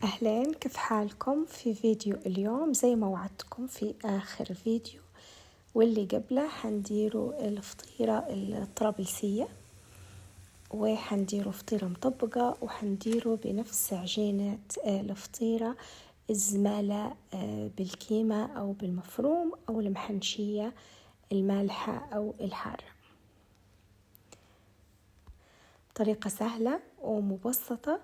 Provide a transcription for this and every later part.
أهلين، كيف حالكم؟ في فيديو اليوم زي ما وعدتكم في آخر فيديو واللي قبله حنديروا الفطيرة الطرابلسية، وحنديروا فطيرة مطبقة، وحنديروا بنفس عجينة الفطيرة الزمالة بالكيمة أو بالمفروم أو المحنشية المالحة أو الحارة. طريقة سهلة ومبسطة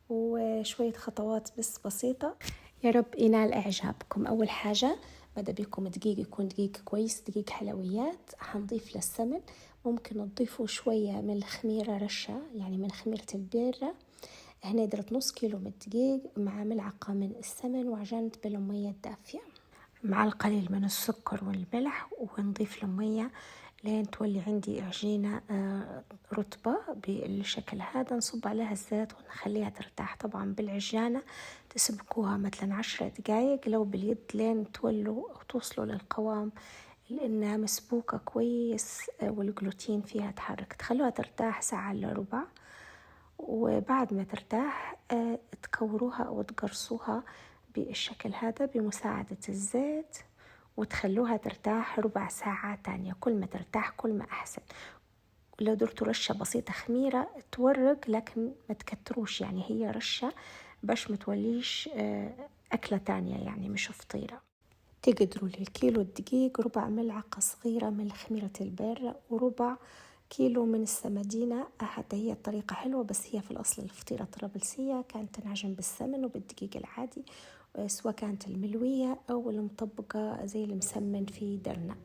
وشوية خطوات بس بسيطة، يا رب ينال إعجابكم. أول حاجة بدأ بكم دقيق، يكون دقيق كويس، دقيق حلويات. حنضيف للسمن، ممكن نضيفوا شوية من الخميرة، رشة يعني من خميرة البيرة. هنا درت نص كيلو من الدقيق مع ملعقة من السمن وعجنت بالمية الدافية مع القليل من السكر والملح، ونضيف المية لين تولي عندي عجينة رطبة بالشكل هذا. نصب عليها الزيت ونخليها ترتاح. طبعا بالعجانة تسبكوها مثلا 10 دقايق لو باليد لين تولوا أو توصلوا للقوام لأنها مسبوكة كويس والجلوتين فيها تحرك. تخلوها ترتاح ساعة إلا ربع، وبعد ما ترتاح تكوروها أو تقرصوها بالشكل هذا بمساعدة الزيت، وتخلوها ترتاح ربع ساعة تانية. كل ما ترتاح كل ما أحسن. ولو درتوا رشة بسيطة خميرة تورق، لكن ما تكتروش، يعني هي رشة باش ما توليش أكلة تانية يعني مش فطيرة. تقدروا للكيلو الدقيق ربع ملعقة صغيرة من خميرة البيرة وربع كيلو من السمدينة. حتى هي الطريقة حلوة، بس هي في الأصل الفطيرة الطرابلسية كانت تنعجن بالسمن وبالدقيق العادي، سواء كانت الملوية أو المطبقة زي المسمن في درنا.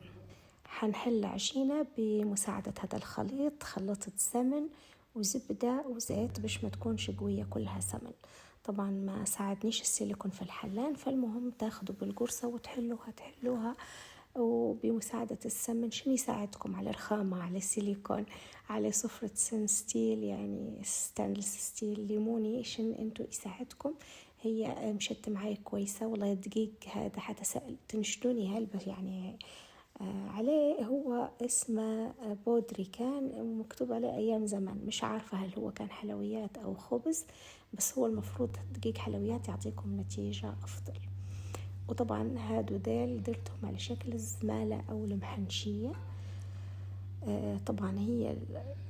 حنحل عجينة بمساعدة هذا الخليط، خلطت سمن وزبدة وزيت باش ما تكونش قوية كلها سمن. طبعا ما ساعدنيش السيليكون في الحلان، فالمهم تاخدوا بالقرصة وتحلوها وبمساعدة السمن. شنو يساعدكم على الرخامة، على السيليكون، على صفرة سن ستيل يعني ستانلس ستيل ليموني، شن انتو يساعدكم. هي مشت معي كويسة والله. الدقيق هذا حتى تنشدوني هلبة يعني عليه هو اسمه بودري، كان مكتوب عليه أيام زمان. مش عارفة هل هو كان حلويات أو خبز، بس هو المفروض دقيق حلويات يعطيكم نتيجة أفضل. وطبعا هادو ديل درتهم على شكل الزمالة أو المحنشية. طبعا هي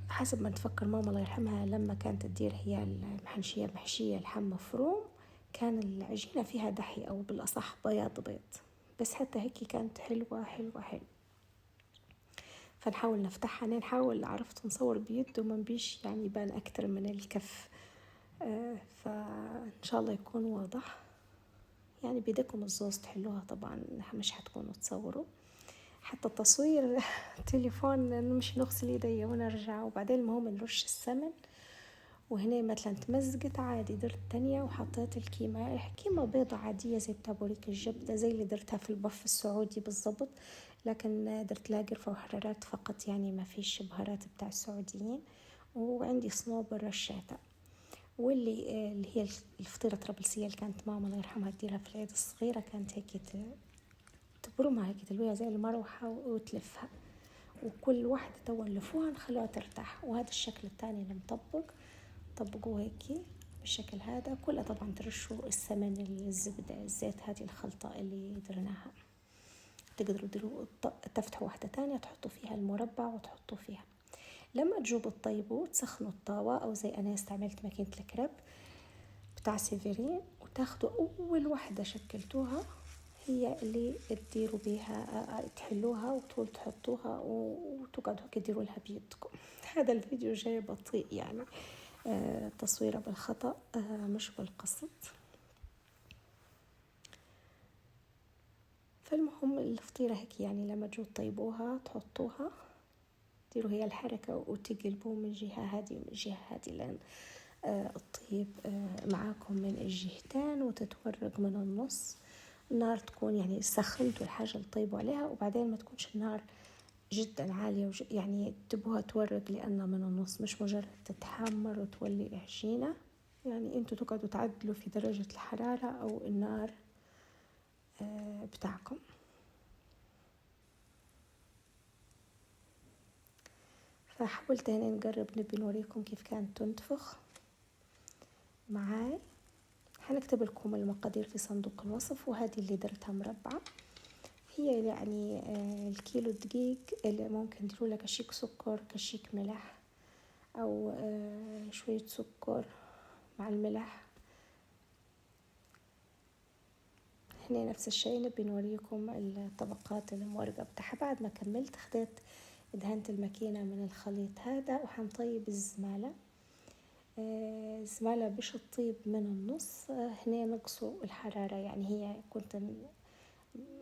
حسب ما نتفكر ماما الله يرحمها لما كانت تدير هي المحنشية محشية لحم مفروم، كان العجينة فيها دحي أو بالأصح بياض بيض، بس حتى هيك كانت حلوة حلوة حلوة. فنحاول نفتحها، نحاول عرفت نصور بيد وما نبيش يعني يبان أكتر من الكف. فإن شاء الله يكون واضح. يعني بيدكم الزوز تحلوها، طبعا مش حتكونوا تصوروا حتى التصوير تليفون، نمشي نغسل يدي ونرجع. وبعدين المهم نرش السمن. وهنا مثلا تمزقت عادي، درت تانية وحطيت كيمة بيضة عادية زي بتاع بوريك الجبدة، زي اللي درتها في البف السعودي بالضبط، لكن درت لها قرفة وحرارات فقط، يعني ما فيش بهارات بتاع السعوديين. وعندي صنوبر رشيتها. اللي هي الفطيرة الطرابلسية اللي كانت ماما الله يرحمها تديرها في العيد الصغيرة، كانت هيك تبرمها هيك تلويها زي المروحة وتلفها، وكل واحدة تو نلفوها نخلوها ترتاح. وهذا الشكل الثاني المطبق طبقوه هيك بالشكل هذا. كلها طبعا ترشوا السمن الزبدة الزيت، هذه الخلطة اللي درناها. تقدروا تفتحوا واحدة تانية تحطوا فيها المربع وتحطوا فيها. لما تجوبوا تطيبوا تسخنوا الطاوة، أو زي أنا استعملت ماكينة الكريب بتاع سيفيرين، وتاخدوا أول واحدة شكلتوها هي اللي تديروا بيها، تحلوها وتقول تحطوها وتقعدوا تديروا لها بيدكم. هذا الفيديو جاي بطيء يعني، تصويره بالخطأ مش بالقصد. فالمهم الفطيرة هيك يعني لما تجوا تطيبوها تحطوها ديروا هي الحركة وتقلبوا من جهة هذه ومن جهة هذه، لأن الطيب معاكم من الجهتين وتتورق من النص. النار تكون يعني سخنتوا الحاجة اللي طيبوا عليها، وبعدين ما تكونش النار جدا عالية يعني تبوها تورق، لأنها من النص مش مجرد تتحمر وتولي عجينة. يعني انتوا تقعدوا تعدلوا في درجة الحرارة أو النار بتاعكم. فحاولت هنا نقرب نبي نوريكم كيف كانت تنتفخ معاي. حنكتب لكم المقادير في صندوق الوصف. وهذه اللي درتها مربعة، هي يعني الكيلو دقيق اللي ممكن نديروا له كشيك سكر كشيك ملح، أو شوية سكر مع الملح. هنا نفس الشيء نبي نوريكم الطبقات المورقة بتاعها. بعد ما كملت خديت دهنت الماكينة من الخليط هذا وحنطيب الزمالة. الزمالة باش تطيب من النص هنا نقصوا الحرارة، يعني هي كنت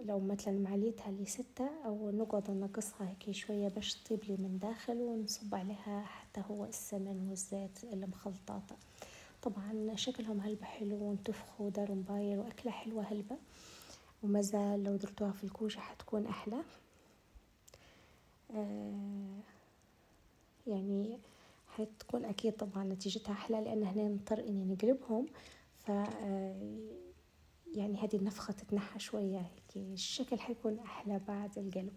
لو مثلا معليتها ل6 أو نقعد نقصها هيك شوية باش تطيب لي من داخل، ونصب عليها حتى هو السمن والزيت اللي مخلطاته. طبعا شكلهم هلبة حلو وانتفخوا وداروا مباير وأكلة حلوة هلبة، ومازال لو درتوها في الكوشة حتكون أحلى. يعني حتكون أكيد طبعا نتيجتها أحلى، لأن هنا نضطر إني نقلبهم، ف يعني هذه النفخة تتنحى شوية هيك، الشكل حيكون أحلى بعد القلب.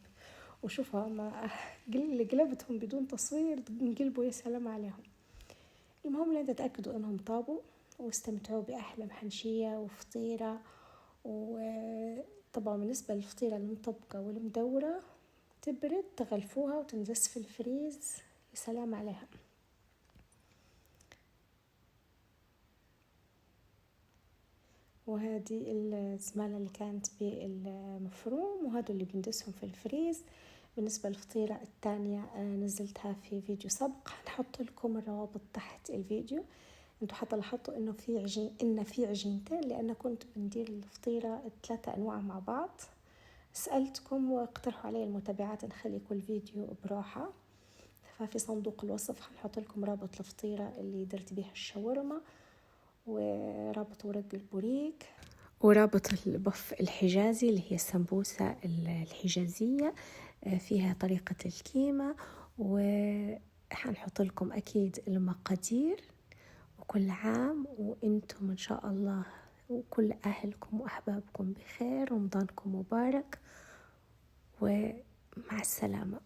وشوفوا ما قلبتهم بدون تصوير نقلبوا يا سلام عليهم. المهم لين تتأكدوا إنهم طابوا، واستمتعوا بأحلى محنشية وفطيرة. وطبعا بالنسبة للفطيرة المطبقة والمدورة تبرد تغلفوها وتنجس في الفريز، يا سلام عليها. وهذه الزمالة اللي كانت بالمفروم، وهذا اللي بندسهم في الفريز. بالنسبة للفطيرة الثانية نزلتها في فيديو سابق، هنحط لكم الروابط تحت الفيديو. انتوا حتى لاحظتوا انه في عجينتين، لان كنت بندير الفطيرة 3 انواع مع بعض. سألتكم واقترحوا علي المتابعات نخلي كل فيديو بروحة، ففي صندوق الوصف هنحط لكم رابط الفطيرة اللي درت بيها الشاورما، ورابط ورق البوريك، ورابط البف الحجازي اللي هي السمبوسة الحجازية فيها طريقة الكيمة. وحنحط لكم أكيد المقادير. وكل عام وإنتم إن شاء الله وكل أهلكم وأحبابكم بخير، رمضانكم مبارك، ومع السلامة.